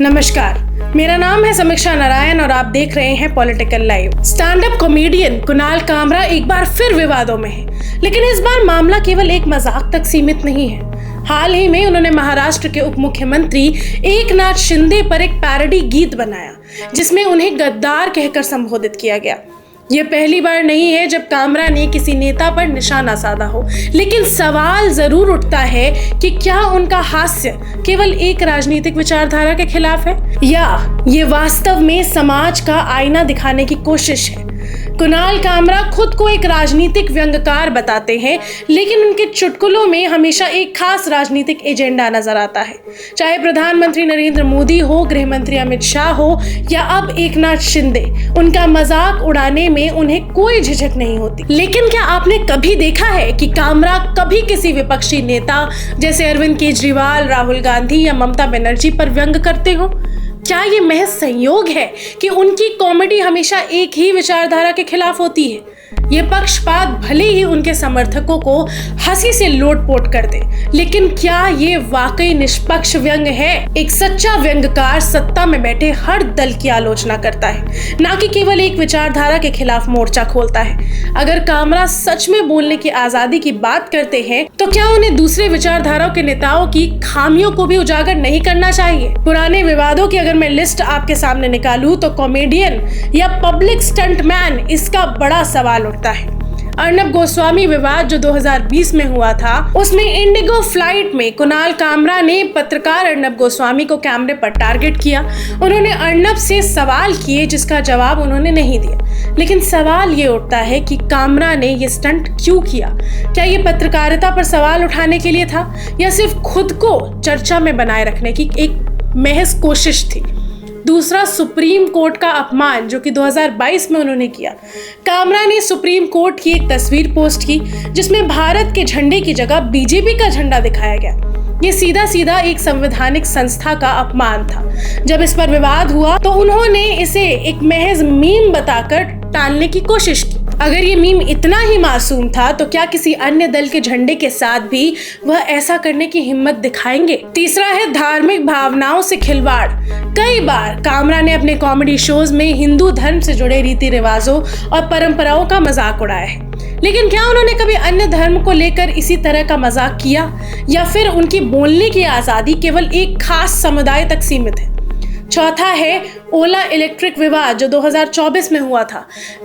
नमस्कार, मेरा नाम है समीक्षा नारायण और आप देख रहे हैं political live. Stand up comedian Kunal Kamra एक बार फिर विवादों में है, लेकिन इस बार मामला केवल एक मजाक तक सीमित नहीं है। हाल ही में उन्होंने महाराष्ट्र के उप मुख्यमंत्री एकनाथ शिंदे पर एक पैरोडी गीत बनाया, जिसमें उन्हें गद्दार कहकर संबोधित किया गया। ये पहली बार नहीं है जब कामरा ने किसी नेता पर निशाना साधा हो, लेकिन सवाल जरूर उठता है कि क्या उनका हास्य केवल एक राजनीतिक विचारधारा के खिलाफ है या ये वास्तव में समाज का आईना दिखाने की कोशिश है। कुणाल कामरा खुद को एक राजनीतिक व्यंग्यकार बताते हैं, लेकिन उनके चुटकुलों में हमेशा एक खास राजनीतिक एजेंडा नजर आता है। चाहे प्रधानमंत्री नरेंद्र मोदी हो, गृह मंत्री अमित शाह हो या अब एकनाथ शिंदे, उनका मजाक उड़ाने में उन्हें कोई झिझक नहीं होती। लेकिन क्या आपने कभी देखा है कि कामरा कभी किसी विपक्षी नेता जैसे अरविंद केजरीवाल, राहुल गांधी या ममता बनर्जी पर व्यंग करते हो? क्या ये महज संयोग है कि उनकी कॉमेडी हमेशा एक ही विचारधारा के खिलाफ होती है? ये पक्षपात भले ही उनके समर्थकों को हंसी से लोटपोट कर दे, लेकिन क्या ये वाकई निष्पक्ष व्यंग है? एक सच्चा व्यंग्यकार सत्ता में बैठे हर दल की आलोचना करता है, ना कि केवल एक विचारधारा के खिलाफ मोर्चा खोलता है। अगर कामरा सच में बोलने की आजादी की बात करते हैं, तो क्या उन्हें दूसरे विचारधाराओं के नेताओं की खामियों को भी उजागर नहीं करना चाहिए? पुराने विवादों की अगर मैं लिस्ट आपके सामने निकालूं, तो कॉमेडियन या पब्लिक स्टंटमैन, इसका बड़ा सवाल उठता है। अर्नब गोस्वामी विवाद जो 2020 में हुआ था, उसमें इंडिगो फ्लाइट में कुणाल कामरा ने पत्रकार अर्नब गोस्वामी को कैमरे पर टारगेट किया। उन्होंने अर्नब से सवाल किए, जिसका जवाब उन्होंने नहीं दिया। लेकिन सवाल ये उठता है कि कामरा ने ये स्टंट क्यों किया? क्या ये पत्रकारिता पर सवाल उठाने के लिए था या सिर्फ खुद को चर्चा में बनाए रखने की एक महज कोशिश थी? दूसरा, सुप्रीम कोर्ट का अपमान जो कि 2022 में उन्होंने किया। कामरा ने सुप्रीम कोर्ट की एक तस्वीर पोस्ट की, जिसमें भारत के झंडे की जगह बीजेपी का झंडा दिखाया गया। ये सीधा सीधा एक संवैधानिक संस्था का अपमान था। जब इस पर विवाद हुआ तो उन्होंने इसे एक महज मीम बताकर टालने की कोशिश की। अगर ये मीम इतना ही मासूम था, तो क्या किसी अन्य दल के झंडे के साथ भी वह ऐसा करने की हिम्मत दिखाएंगे? तीसरा है धार्मिक भावनाओं से खिलवाड़। कई बार कामरा ने अपने कॉमेडी शोज में हिंदू धर्म से जुड़े रीति रिवाजों और परंपराओं का मजाक उड़ाया है, लेकिन क्या उन्होंने कभी अन्य धर्म को लेकर इसी तरह का मजाक किया, या फिर उनकी बोलने की आजादी केवल एक खास समुदाय तक सीमित है? चौथा है ओला इलेक्ट्रिक विवाद जो 2024 में हुआ था।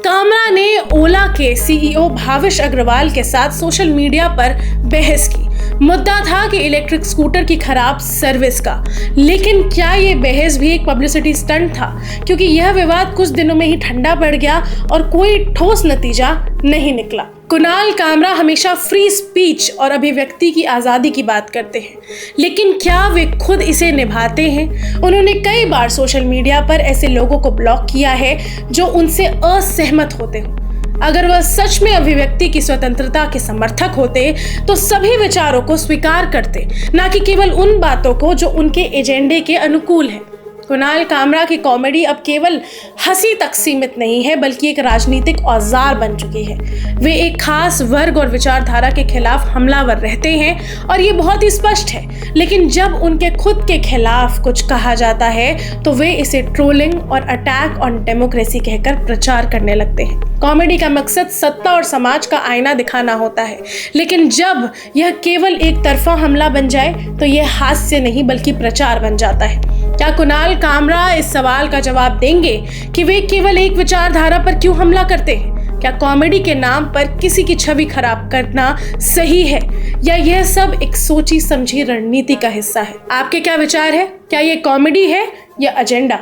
कामरा ने ओला के सीईओ भाविश अग्रवाल के साथ सोशल मीडिया पर बहस की। मुद्दा था कि इलेक्ट्रिक स्कूटर की खराब सर्विस का, लेकिन क्या ये बहस भी एक पब्लिसिटी स्टंट था? क्योंकि यह विवाद कुछ दिनों में ही ठंडा पड़ गया और कोई ठोस नतीजा नहीं निकला। कुणाल कामरा हमेशा फ्री स्पीच और अभिव्यक्ति की आज़ादी की बात करते हैं, लेकिन क्या वे खुद इसे निभाते हैं? उन्होंने कई बार सोशल मीडिया पर ऐसे लोगों को ब्लॉक किया है जो उनसे असहमत होते हैं। अगर वह सच में अभिव्यक्ति की स्वतंत्रता के समर्थक होते, तो सभी विचारों को स्वीकार करते, ना कि केवल उन बातों को जो उनके एजेंडे के अनुकूल है। कुणाल कामरा की कॉमेडी अब केवल हंसी तक सीमित नहीं है, बल्कि एक राजनीतिक औजार बन चुकी है। वे एक खास वर्ग और विचारधारा के खिलाफ हमलावर रहते हैं और ये बहुत ही स्पष्ट है, लेकिन जब उनके खुद के खिलाफ कुछ कहा जाता है तो वे इसे ट्रोलिंग और अटैक ऑन डेमोक्रेसी कहकर प्रचार करने लगते हैं। कॉमेडी का मकसद सत्ता और समाज का आईना दिखाना होता है, लेकिन जब यह केवल एक तरफा हमला बन जाए तो यह हास्य नहीं बल्कि प्रचार बन जाता है। क्या कुणाल कामरा इस सवाल का जवाब देंगे कि वे केवल एक विचारधारा पर क्यों हमला करते हैं? क्या कॉमेडी के नाम पर किसी की छवि खराब करना सही है, या यह सब एक सोची समझी रणनीति का हिस्सा है? आपके क्या विचार है? क्या ये कॉमेडी है या एजेंडा?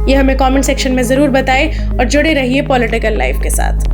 ये हमें कमेंट सेक्शन में जरूर बताएं और जुड़े रहिए पॉलिटिकल लाइफ के साथ।